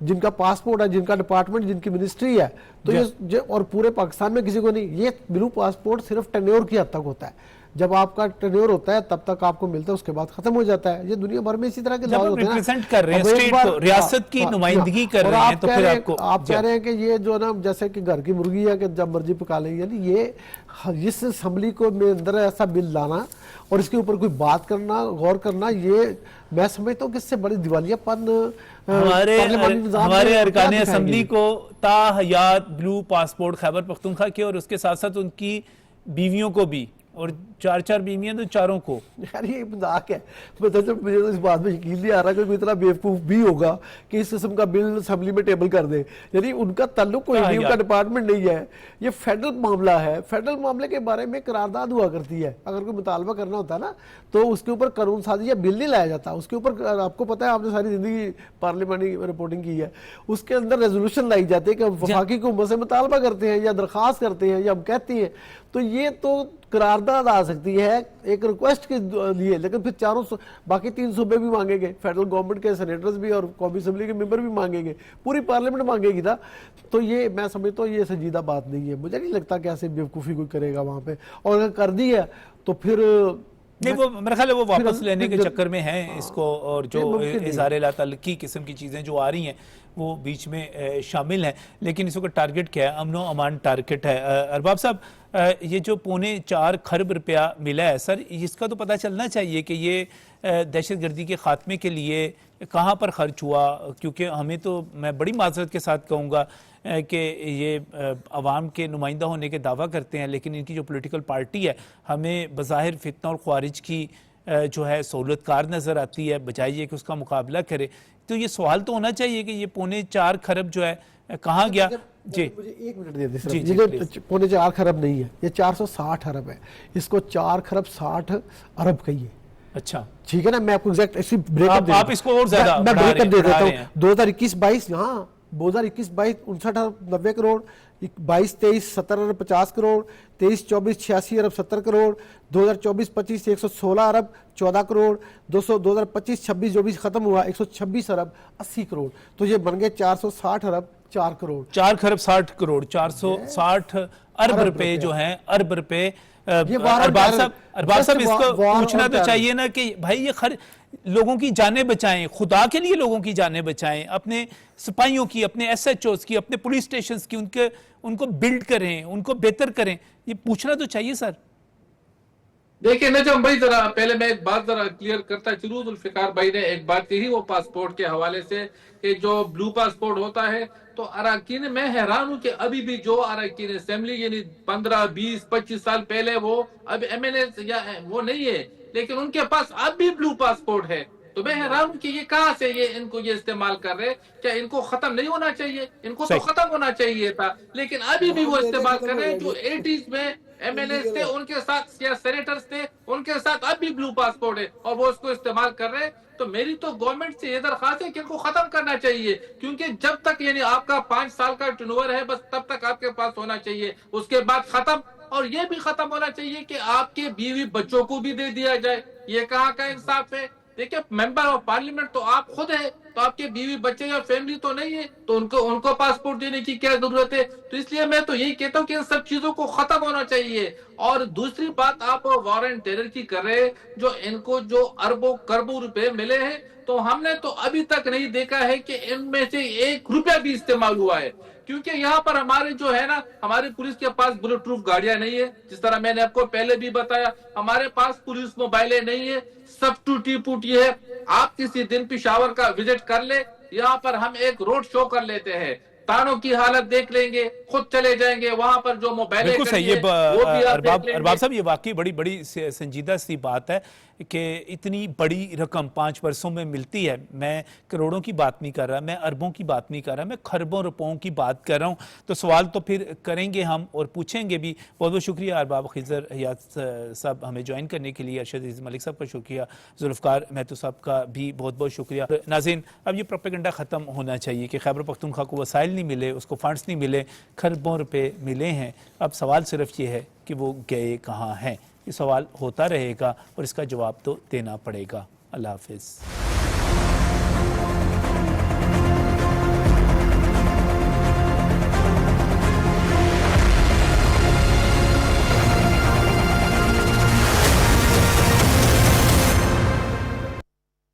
جن کا پاسپورٹ ہے, جن کا ڈپارٹمنٹ, جن کی منسٹری ہے, تو یہ اور پورے پاکستان میں کسی کو نہیں. یہ بلو پاسپورٹ صرف ٹینیور کی حد تک ہوتا ہے. جب آپ کا ٹینیور ہوتا ہے تب تک آپ کو ملتا ہے, اس کے بعد ختم ہو جاتا ہے. یہ دنیا بھر میں اسی طرح کے لاز ہوتے ہیں. ریپرزینٹ کر رہے ہیں اسٹیٹ کو, ریاست کی نمائندگی کر رہے ہیں, تو پھر آپ کہہ رہے ہیں کہ یہ جو نا جیسے کہ گھر کی مرغی ہے کہ جب مرضی پکا لیں, یعنی یہ اس اسمبلی کو میں اندر ایسا بل لانا اور اس کے اوپر کوئی بات کرنا, غور کرنا, یہ میں سمجھتا ہوں کہ اس سے بڑی دیوالیہ پن ہمارے ارکان اسمبلی کو تا حیات بلو پاسپورٹ خیبر پختونخوا کے اور اس کے ساتھ ساتھ ان کی بیویوں کو بھی, اور 4 بیویاں تو چاروں کو. یار یہ مذاق ہے. مجھے تو اس بات میں یقین نہیں آ رہا کہ کوئی اتنا بیوقوف بھی ہوگا کہ اس قسم کا بل اسمبلی میں ٹیبل کر دے. یعنی ان کا تعلق کوئی نہیں, ان کا ڈپارٹمنٹ نہیں ہے, یہ فیڈرل معاملہ ہے. فیڈرل معاملے کے بارے میں قرارداد ہوا کرتی ہے. اگر کوئی مطالبہ کرنا ہوتا ہے نا تو اس کے اوپر قانون سازی یا بل نہیں لایا جاتا. اس کے اوپر آپ کو پتا ہے, آپ نے ساری زندگی پارلیمانی رپورٹنگ کی ہے, اس کے اندر ریزولوشن لائی جاتی ہے کہ وفاقی حکومت سے مطالبہ کرتے ہیں یا درخواست کرتے ہیں یا ہم کہتے ہیں. تو یہ تو قرارداد آ سکتی ہے ایک ریکویسٹ کے لیے, لیکن پھر چاروں باقی 3 صوبے بھی مانگیں گے, فیڈرل گورنمنٹ کے سینیٹرز بھی اور قومی اسمبلی کے ممبر بھی مانگیں گے, پوری پارلیمنٹ مانگے گی نا. تو یہ میں سمجھتا ہوں یہ سنجیدہ بات نہیں ہے. مجھے نہیں لگتا کہ ایسے بیوقوفی کوئی کرے گا وہاں پہ, اور اگر کر دی ہے تو پھر نہیں, وہ میرا خیال ہے وہ واپس لینے کے چکر میں ہیں اس کو, اور جو اظہار لا تعلقی قسم کی چیزیں جو آ رہی ہیں وہ بیچ میں شامل ہیں. لیکن اس وقت ٹارگٹ کیا ہے؟ امن و امان ٹارگٹ ہے. ارباب صاحب, یہ جو 4.25 خرب روپیہ ملا ہے سر, اس کا تو پتہ چلنا چاہیے کہ یہ دہشت گردی کے خاتمے کے لیے کہاں پر خرچ ہوا, کیونکہ ہمیں تو, میں بڑی معذرت کے ساتھ کہوں گا کہ یہ عوام کے نمائندہ ہونے کے دعویٰ کرتے ہیں, لیکن ان کی جو پولیٹیکل پارٹی ہے ہمیں بظاہر فتنہ اور خوارج کی جو ہے سہولت کار نظر آتی ہے, بجائے یہ کہ اس کا مقابلہ کرے. تو یہ سوال تو ہونا چاہیے کہ یہ 4.25 خرب جو ہے کہاں گیا. جی مجھے 1 منٹ دے دیں. یہ جو 4.25 خرب نہیں ہے, یہ 460 ارب ہے. اس کو 4 خرب 60 ارب کہیے. اچھا ٹھیک ہے نا, میں آپ کو ایگزیکٹ ایسی بریک اپ آپ اس کو اور زیادہ میں بریک اپ دے دیتا ہوں. 2021-22 یہاں 2021-22 59 ارب 90 کروڑ, 22-23 70 ارب 50 کروڑ, 23-24 86 ارب 70 کروڑ, 2024-25 116 ارب 14 کروڑ, 2025-26 جو بھی ختم ہوا 126 ارب 80 کروڑ. تو یہ بن گئے 460 ارب 4 کروڑ, 4 خرب 60 کروڑ, 460 ارب روپے جو ہیں, ارب روپے. ارباب صاحب اس کو پوچھنا تو چاہیے نا کہ بھائی یہ لوگوں کی جانیں بچائیں, خدا کے لیے لوگوں کی جانیں بچائیں, اپنے سپاہیوں کی, اپنے ایس ایچ اوز کی, اپنے پولیس سٹیشنز کی, ان کو بلڈ کریں, ان کو بہتر کریں. یہ پوچھنا تو چاہیے سر. دیکھیں نجم بھائی, ذرا پہلے میں ایک بات ذرا کلیئر کرتا چلوں. ذوالفقار بھائی نے ایک بات کہی وہ پاسپورٹ کے حوالے سے کہ جو بلو پاسپورٹ ہوتا ہے, تو اراکین, میں حیران ہوں کہ ابھی بھی جو اراکین اسمبلی یعنی 15 20 25 سال پہلے وہ اب ایم این اے یا وہ نہیں ہے, لیکن ان کے پاس اب بھی بلو پاسپورٹ ہے. تو میں حیران ہوں کہ یہ کہاں سے ان کو یہ استعمال کر رہے. کیا ان کو ختم نہیں ہونا چاہیے؟ ان کو تو ختم ہونا چاہیے تھا, لیکن ابھی بھی وہ استعمال کر رہے ہیں. جو 80s میں ایم ایل ایز تھے ان کے ساتھ یا سینیٹرز تھے ان کے ساتھ اب بھی بلو پاسپورٹ ہے اور وہ اس کو استعمال کر رہے ہیں. تو میری تو گورنمنٹ سے یہ درخواست ہے کہ ان کو ختم کرنا چاہیے, کیونکہ جب تک یعنی آپ کا 5 سال کا ٹرنوور ہے بس تب تک آپ کے پاس ہونا چاہیے, اس کے بعد ختم. اور یہ بھی ختم ہونا چاہیے کہ آپ کے بیوی بچوں کو بھی دے دیا جائے. یہ کہاں کا انصاف ہے؟ دیکھیں, ممبر آف پارلیمنٹ تو آپ خود ہیں, تو آپ کے بیوی بچے یا فیملی تو نہیں ہے, تو ان کو پاسپورٹ دینے کی کیا ضرورت ہے؟ تو اس لیے میں تو یہی کہتا ہوں کہ ان سب چیزوں کو ختم ہونا چاہیے. اور دوسری بات, آپ وار اینڈ ٹیرر کی کر رہے, جو ان کو جو اربوں کربوں روپے ملے ہیں, تو ہم نے تو ابھی تک نہیں دیکھا ہے کہ ان میں سے 1 روپیہ بھی استعمال ہوا ہے. کیونکہ یہاں پر ہمارے جو ہے نا, ہماری پولیس کے پاس بلٹ پروف گاڑیاں نہیں ہے, جس طرح میں نے آپ کو پہلے بھی بتایا. ہمارے پاس پولیس موبائلیں نہیں ہے, سب ٹوٹی پوٹی ہے. آپ کسی دن پشاور کا وزٹ کر لے, یہاں پر ہم ایک روڈ شو کر لیتے ہیں, تانوں کی حالت دیکھ لیں گے, خود چلے جائیں گے وہاں پر. جو موبائلیں بالکل صحیح. ارباب صاحب, یہ واقعی بڑی سنجیدہ سی بات ہے کہ اتنی بڑی رقم 5 برسوں میں ملتی ہے. میں کروڑوں کی بات نہیں کر رہا, میں اربوں کی بات نہیں کر رہا, میں خربوں روپوں کی بات کر رہا ہوں. تو سوال تو پھر کریں گے ہم اور پوچھیں گے بھی. بہت بہت شکریہ ارباب خضر حیات صاحب ہمیں جوائن کرنے کے لیے, ارشد عزیز ملک صاحب کا شکریہ, ذوالفقار مہتو صاحب کا بھی بہت بہت شکریہ. ناظرین, اب یہ پروپیگنڈا ختم ہونا چاہیے کہ خیبر پختونخوا کو وسائل نہیں ملے, اس کو فنڈز نہیں ملے, خربوں روپے ملے ہیں. اب سوال صرف یہ ہے کہ وہ گئے کہاں ہیں. یہ سوال ہوتا رہے گا اور اس کا جواب تو دینا پڑے گا. اللہ حافظ.